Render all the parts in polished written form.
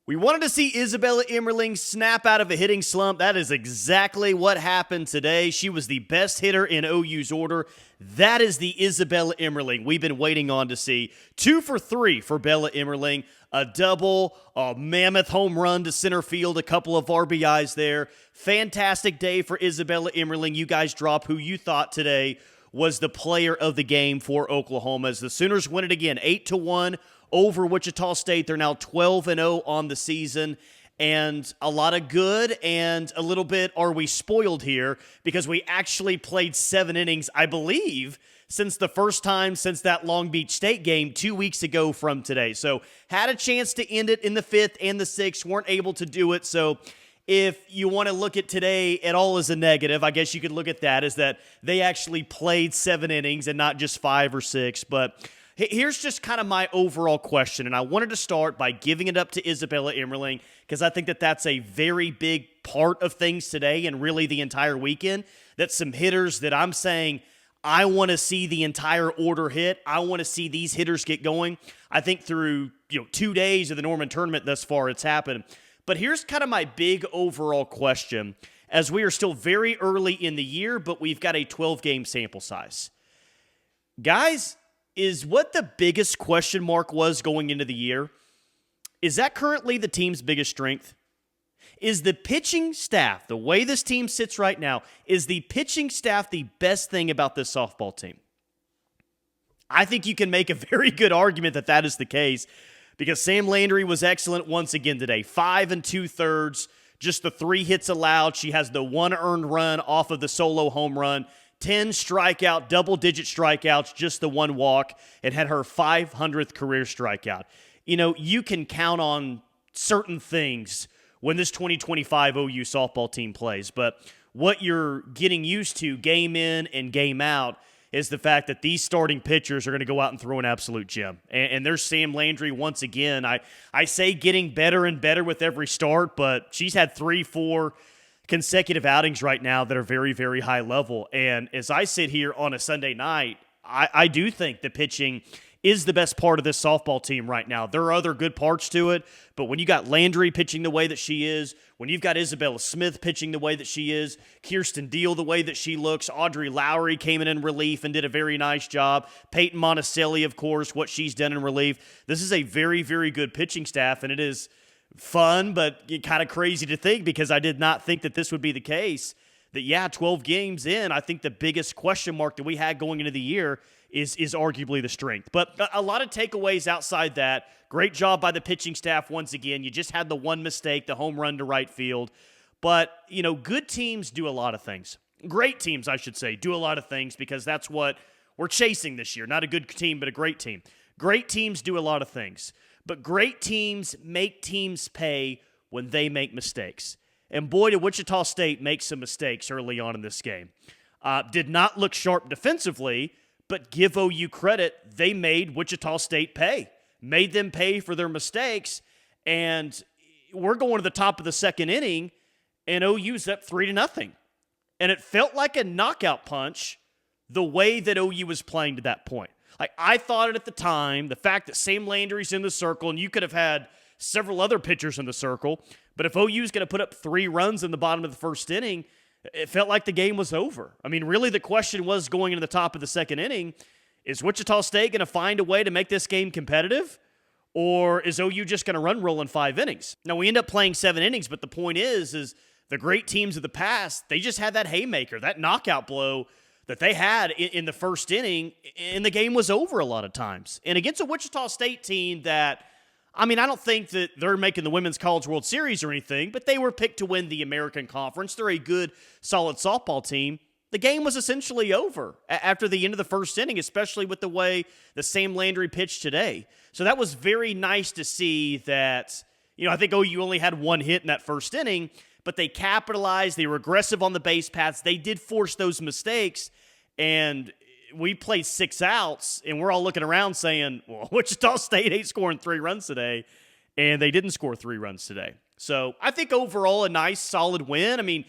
We wanted to see Isabella Emerling snap out of a hitting slump. That is exactly what happened today. She was the best hitter in OU's order. That is the Isabella Emerling we've been waiting on to see. 2 for 3 for Bella Emerling. A double, a mammoth home run to center field, a couple of RBIs there. Fantastic day for Isabella Emerling. You guys drop who you thought today was the player of the game for Oklahoma as the Sooners win it again, 8-1 over Wichita State. They're now 12-0 on the season, and a lot of good and a little bit are we spoiled here because we actually played 7 innings, I believe, since the first time since that Long Beach State game 2 weeks ago from today. So had a chance to end it in the 5th and the 6th, weren't able to do it. So if you want to look at today at all as a negative, I guess you could look at that as that they actually played 7 innings and not just 5 or 6. But here's just kind of my overall question, and I wanted to start by giving it up to Isabella Emerling because I think that that's a very big part of things today and really the entire weekend, that some hitters that I'm saying I want to see the entire order hit. I want to see these hitters get going. I think through 2 days of the Norman tournament thus far it's happened. But here's kind of my big overall question, as we are still very early in the year, but we've got a 12-game sample size. Guys, is what the biggest question mark was going into the year, is that currently the team's biggest strength? Is the pitching staff, the way this team sits right now, is the pitching staff the best thing about this softball team? I think you can make a very good argument that that is the case, because Sam Landry was excellent once again today. 5 2/3, just the 3 hits allowed. She has the 1 earned run off of the solo home run. 10 strikeout, double-digit strikeouts, just the 1 walk, and had her 500th career strikeout. You can count on certain things when this 2025 OU softball team plays, but what you're getting used to game in and game out is the fact that these starting pitchers are going to go out and throw an absolute gem. And there's Sam Landry once again. I say getting better and better with every start, but she's had 3-4 consecutive outings right now that are very, very high level. And as I sit here on a Sunday night, I do think the pitching is the best part of this softball team right now. There are other good parts to it, but when you got Landry pitching the way that she is, when you've got Isabella Smith pitching the way that she is, Kirsten Deal the way that she looks, Audrey Lowry came in relief and did a very nice job, Peyton Monticelli, of course, what she's done in relief. This is a very, very good pitching staff, and it is fun, but kind of crazy to think because I did not think that this would be the case. That, 12 games in, I think the biggest question mark that we had going into the year is arguably the strength. But a lot of takeaways outside that. Great job by the pitching staff once again. You just had the 1 mistake, the home run to right field. But, good teams do a lot of things. Great teams, I should say, do a lot of things because that's what we're chasing this year. Not a good team, but a great team. Great teams do a lot of things. But great teams make teams pay when they make mistakes. And boy, did Wichita State make some mistakes early on in this game. Did not look sharp defensively, but give OU credit, they made Wichita State pay. Made them pay for their mistakes, and we're going to the top of the 2nd inning, and OU's up 3-0. And it felt like a knockout punch the way that OU was playing to that point. Like, I thought it at the time, the fact that Sam Landry's in the circle, and you could have had several other pitchers in the circle, but if OU's going to put up 3 runs in the bottom of the 1st inning, it felt like the game was over. I mean, really the question was going into the top of the 2nd inning, is Wichita State going to find a way to make this game competitive? Or is OU just going to run roll in 5 innings? Now, we end up playing 7 innings, but the point is the great teams of the past, they just had that haymaker, that knockout blow that they had in the 1st inning, and the game was over a lot of times. And against a Wichita State team that, I don't think that they're making the Women's College World Series or anything, but they were picked to win the American Conference. They're a good, solid softball team. The game was essentially over after the end of the 1st inning, especially with the way the Sam Landry pitched today. So that was very nice to see that, I think OU only had 1 hit in that 1st inning, but they capitalized. They were aggressive on the base paths. They did force those mistakes, and we played 6 outs, and we're all looking around saying, well, Wichita State ain't scoring 3 runs today, and they didn't score 3 runs today. So I think overall a nice, solid win.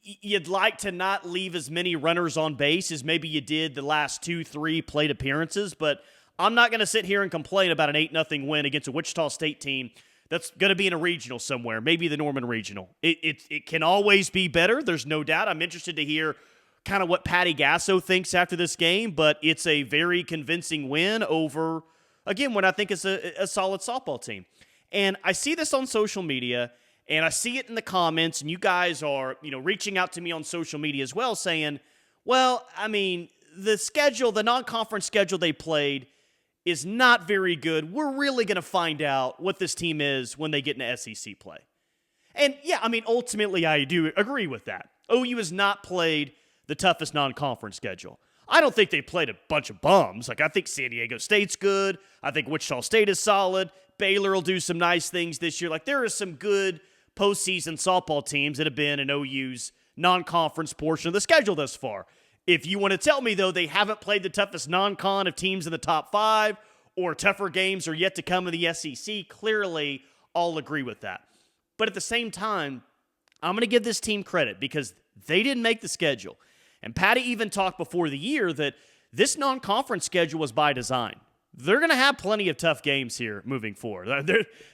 You'd like to not leave as many runners on base as maybe you did the last 2-3 plate appearances, but I'm not going to sit here and complain about an 8-0 win against a Wichita State team that's going to be in a regional somewhere, maybe the Norman Regional. It can always be better. There's no doubt. I'm interested to hear kind of what Patty Gasso thinks after this game, but it's a very convincing win over, again, what I think is a solid softball team. And I see this on social media, and I see it in the comments, and you guys are, reaching out to me on social media as well saying, well, I mean, the schedule, the non-conference schedule they played is not very good. We're really going to find out what this team is when they get into SEC play. And yeah, I mean, ultimately I do agree with that. OU has not played the toughest non-conference schedule. I don't think they played a bunch of bums. Like, I think San Diego State's good. I think Wichita State is solid. Baylor will do some nice things this year. Like, there are some good postseason softball teams that have been in OU's non-conference portion of the schedule thus far. If you want to tell me, though, they haven't played the toughest non-con of teams in the top 5 or tougher games are yet to come in the SEC, clearly I'll agree with that. But at the same time, I'm going to give this team credit because they didn't make the schedule. And Patty even talked before the year that this non-conference schedule was by design. They're going to have plenty of tough games here moving forward.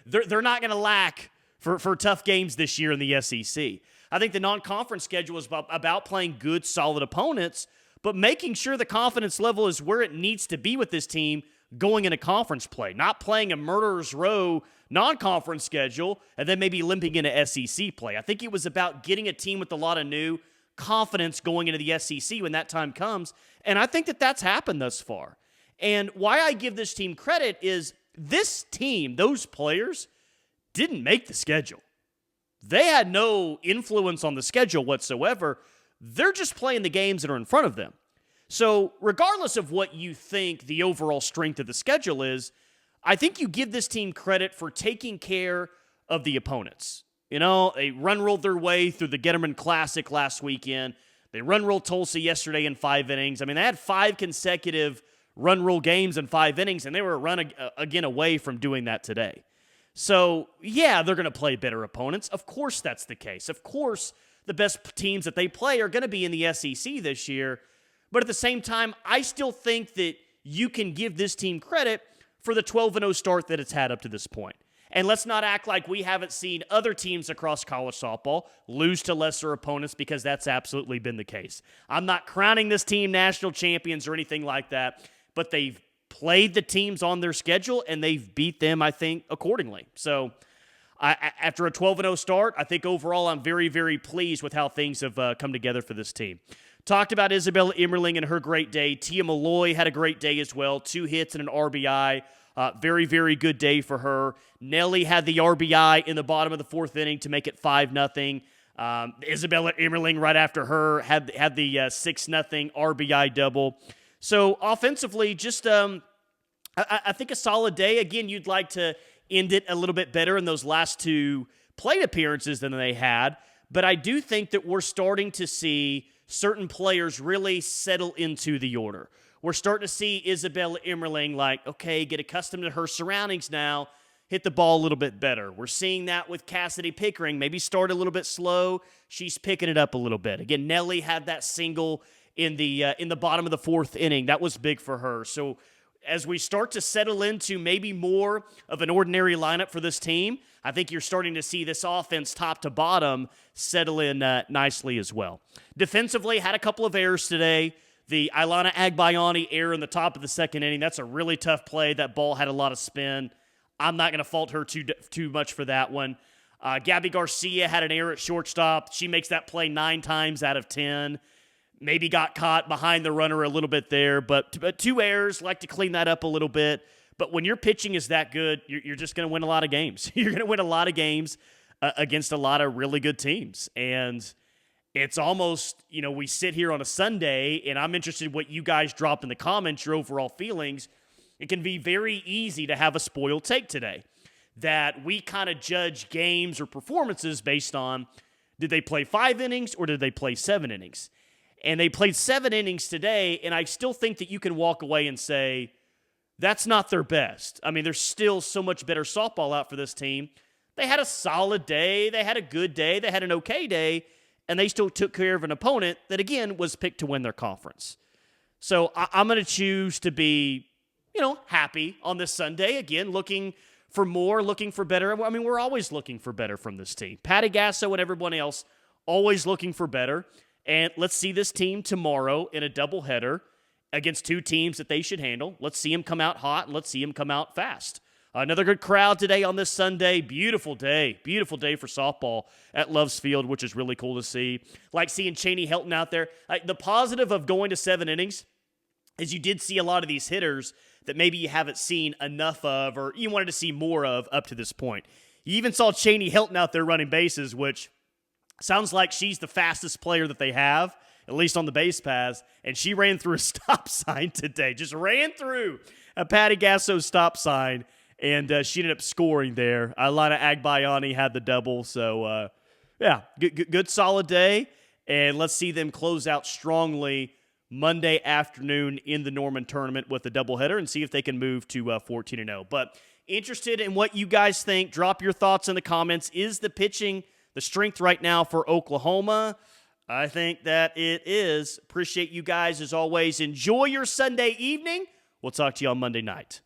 They're not going to lack for tough games this year in the SEC. I think the non-conference schedule is about playing good, solid opponents, but making sure the confidence level is where it needs to be with this team going into conference play, not playing a murderer's row non-conference schedule and then maybe limping into SEC play. I think it was about getting a team with a lot of new confidence going into the SEC when that time comes, and I think that that's happened thus far. And why I give this team credit is this team, those players, didn't make the schedule. They had no influence on the schedule whatsoever. They're just playing the games that are in front of them. So regardless of what you think the overall strength of the schedule is, I think you give this team credit for taking care of the opponents. They run-rolled their way through the Getterman Classic last weekend. They run-rolled Tulsa yesterday in 5 innings. I mean, they had 5 consecutive run-roll games in 5 innings, and they were a run again away from doing that today. So, yeah, they're going to play better opponents. Of course that's the case. Of course the best teams that they play are going to be in the SEC this year. But at the same time, I still think that you can give this team credit for the 12-0 start that it's had up to this point. And let's not act like we haven't seen other teams across college softball lose to lesser opponents, because that's absolutely been the case. I'm not crowning this team national champions or anything like that, but they've played the teams on their schedule, and they've beat them, I think, accordingly. So after a 12-0 start, I think overall I'm very, very pleased with how things have come together for this team. Talked about Isabella Emerling and her great day. Tia Malloy had a great day as well. 2 hits and an RBI. Very, very good day for her. Nelly had the RBI in the bottom of the 4th inning to make it 5-0. Isabella Emerling right after her had the 6-0 RBI double. So offensively, just I think a solid day. Again, you'd like to end it a little bit better in those last 2 plate appearances than they had, but I do think that we're starting to see certain players really settle into the order. We're starting to see Isabella Emerling get accustomed to her surroundings now, hit the ball a little bit better. We're seeing that with Cassidy Pickering, maybe start a little bit slow. She's picking it up a little bit. Again, Nelly had that single in the bottom of the 4th inning. That was big for her. So as we start to settle into maybe more of an ordinary lineup for this team, I think you're starting to see this offense top to bottom settle in nicely as well. Defensively, had a couple of errors today. The Ilana Agbayani error in the top of the 2nd inning, that's a really tough play. That ball had a lot of spin. I'm not going to fault her too much for that one. Gabby Garcia had an error at shortstop. She makes that play 9 times out of 10. Maybe got caught behind the runner a little bit there, but 2 errors, like to clean that up a little bit. But when your pitching is that good, you're just going to win a lot of games. You're going to win a lot of games against a lot of really good teams. And it's almost, we sit here on a Sunday, and I'm interested in what you guys drop in the comments, your overall feelings. It can be very easy to have a spoiled take today, that we kind of judge games or performances based on, did they play 5 innings or did they play 7 innings? And they played 7 innings today, and I still think that you can walk away and say, that's not their best. I mean, there's still so much better softball out for this team. They had a solid day, they had a good day, they had an okay day, and they still took care of an opponent that, again, was picked to win their conference. So I'm going to choose to be, happy on this Sunday. Again, looking for more, looking for better. I mean, we're always looking for better from this team. Patty Gasso and everyone else always looking for better. And let's see this team tomorrow in a doubleheader against two teams that they should handle. Let's see them come out hot, and let's see them come out fast. Another good crowd today on this Sunday. Beautiful day for softball at Love's Field, which is really cool to see. Like seeing Cheney Helton out there. The positive of going to 7 innings is you did see a lot of these hitters that maybe you haven't seen enough of or you wanted to see more of up to this point. You even saw Cheney Helton out there running bases, which sounds like she's the fastest player that they have, at least on the base paths, and she ran through a stop sign today. Just ran through a Patty Gasso stop sign, and she ended up scoring there. Alana Agbayani had the double, so yeah, good solid day, and let's see them close out strongly Monday afternoon in the Norman tournament with a doubleheader and see if they can move to 14-0. But interested in what you guys think. Drop your thoughts in the comments. Is the pitching the strength right now for Oklahoma? I think that it is. Appreciate you guys as always. Enjoy your Sunday evening. We'll talk to you on Monday night.